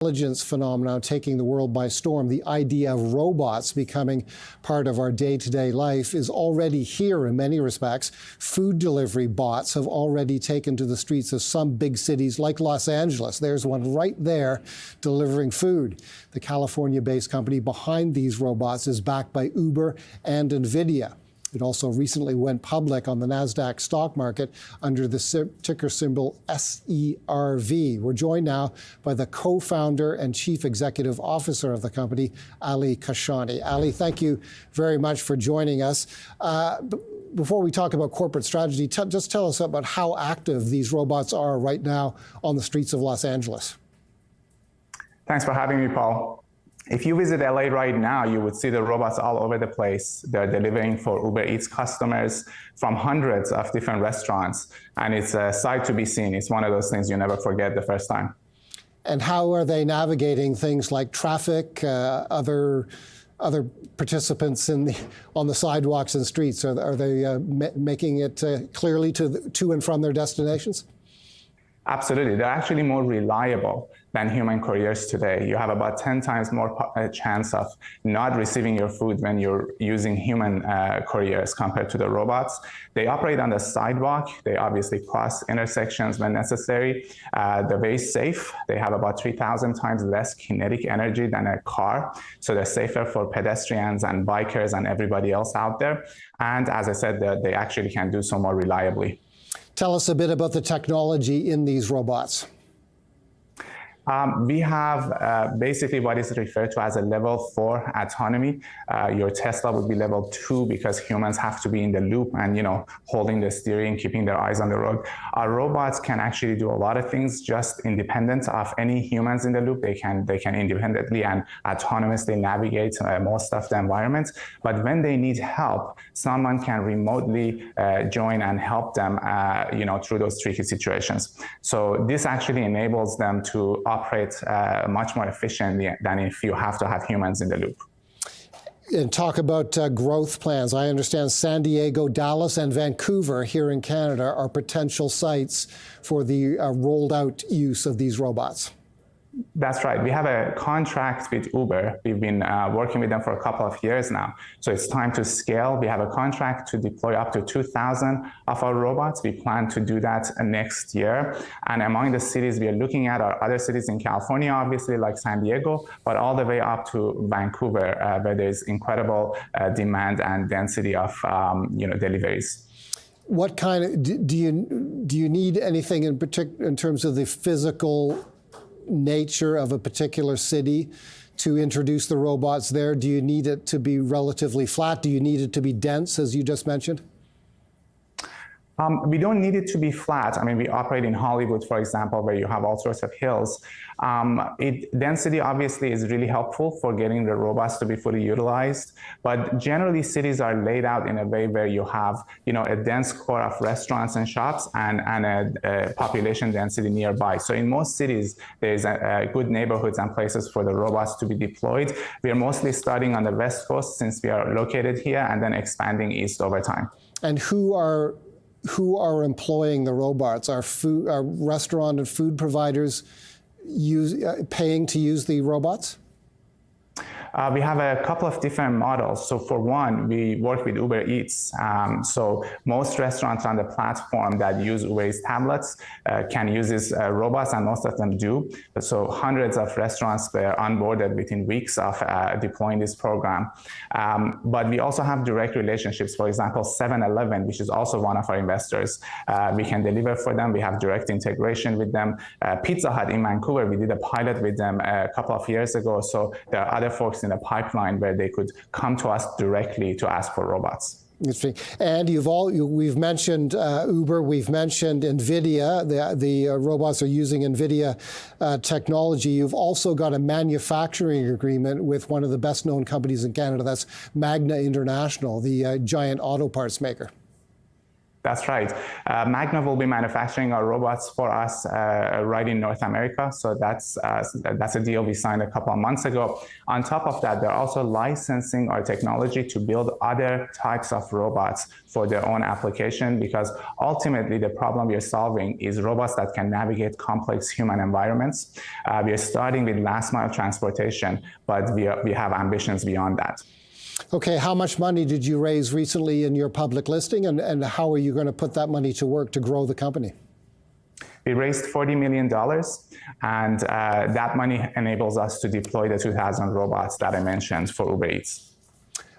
Intelligence phenomenon taking the world by storm. The idea of robots becoming part of our day-to-day life is already here in many respects. Food delivery bots have already taken to the streets of some big cities like Los Angeles. There's one right there delivering food. The California-based company behind these robots is backed by Uber and NVIDIA. It also recently went public on the NASDAQ stock market under the ticker symbol SERV. We're joined now by the co-founder and chief executive officer of the company, Ali Kashani. Ali, thank you very much for joining us. Before we talk about corporate strategy, just tell us about how active these robots are right now on the streets of Los Angeles. Thanks for having me, Paul. If you visit LA right now, you would see the robots all over the place. They're delivering for Uber Eats customers from hundreds of different restaurants. And it's a sight to be seen. It's one of those things you never forget the first time. And how are they navigating things like traffic, other participants on the sidewalks and streets? Are they making it clearly to and from their destinations? Absolutely. They're actually more reliable than human couriers today. You have about 10 times more chance of not receiving your food when you're using human couriers compared to the robots. They operate on the sidewalk. They obviously cross intersections when necessary. They're very safe. They have about 3,000 times less kinetic energy than a car. So they're safer for pedestrians and bikers and everybody else out there. And as I said, they actually can do so more reliably. Tell us a bit about the technology in these robots. We have basically what is referred to as a level 4 autonomy. Your Tesla would be level 2 because humans have to be in the loop and, holding the steering, keeping their eyes on the road. Our robots can actually do a lot of things just independent of any humans in the loop. They can independently and autonomously navigate most of the environment. But when they need help, someone can remotely join and help them, through those tricky situations. So this actually enables them to operate much more efficiently than if you have to have humans in the loop. And talk about growth plans. I understand San Diego, Dallas, and Vancouver here in Canada are potential sites for the rolled out use of these robots. That's right. We have a contract with Uber. We've been working with them for a couple of years now. So it's time to scale. We have a contract to deploy up to 2,000 of our robots. We plan to do that next year. And among the cities we are looking at are other cities in California, obviously, like San Diego, but all the way up to Vancouver, where there's incredible demand and density of deliveries. What kind of do you need anything in particular in terms of the physical nature of a particular city to introduce the robots there? Do you need it to be relatively flat? Do you need it to be dense, as you just mentioned? We don't need it to be flat. I mean, we operate in Hollywood, for example, where you have all sorts of hills. Density obviously is really helpful for getting the robots to be fully utilized. But generally, cities are laid out in a way where you have, a dense core of restaurants and shops and a population density nearby. So in most cities, there's good neighborhoods and places for the robots to be deployed. We are mostly starting on the West Coast since we are located here and then expanding east over time. And who are employing the robots? Are restaurant and food providers paying to use the robots? We have a couple of different models. So for one, we work with Uber Eats. So most restaurants on the platform that use Uber Eats tablets can use these robots, and most of them do. So hundreds of restaurants were onboarded within weeks of deploying this program. But we also have direct relationships. For example, 7-Eleven, which is also one of our investors, we can deliver for them. We have direct integration with them. Pizza Hut in Vancouver, we did a pilot with them a couple of years ago. So there are other folks in the pipeline where they could come to us directly to ask for robots. Interesting. And we've mentioned Uber, we've mentioned NVIDIA. The robots are using NVIDIA technology. You've also got a manufacturing agreement with one of the best known companies in Canada. That's Magna International, the giant auto parts maker. That's right. Magna will be manufacturing our robots for us right in North America. So that's a deal we signed a couple of months ago. On top of that, they're also licensing our technology to build other types of robots for their own application, because ultimately the problem we are solving is robots that can navigate complex human environments. We are starting with last mile transportation, but we have ambitions beyond that. Okay, how much money did you raise recently in your public listing, and how are you going to put that money to work to grow the company? We raised $40 million, and that money enables us to deploy the 2,000 robots that I mentioned for Uber Eats.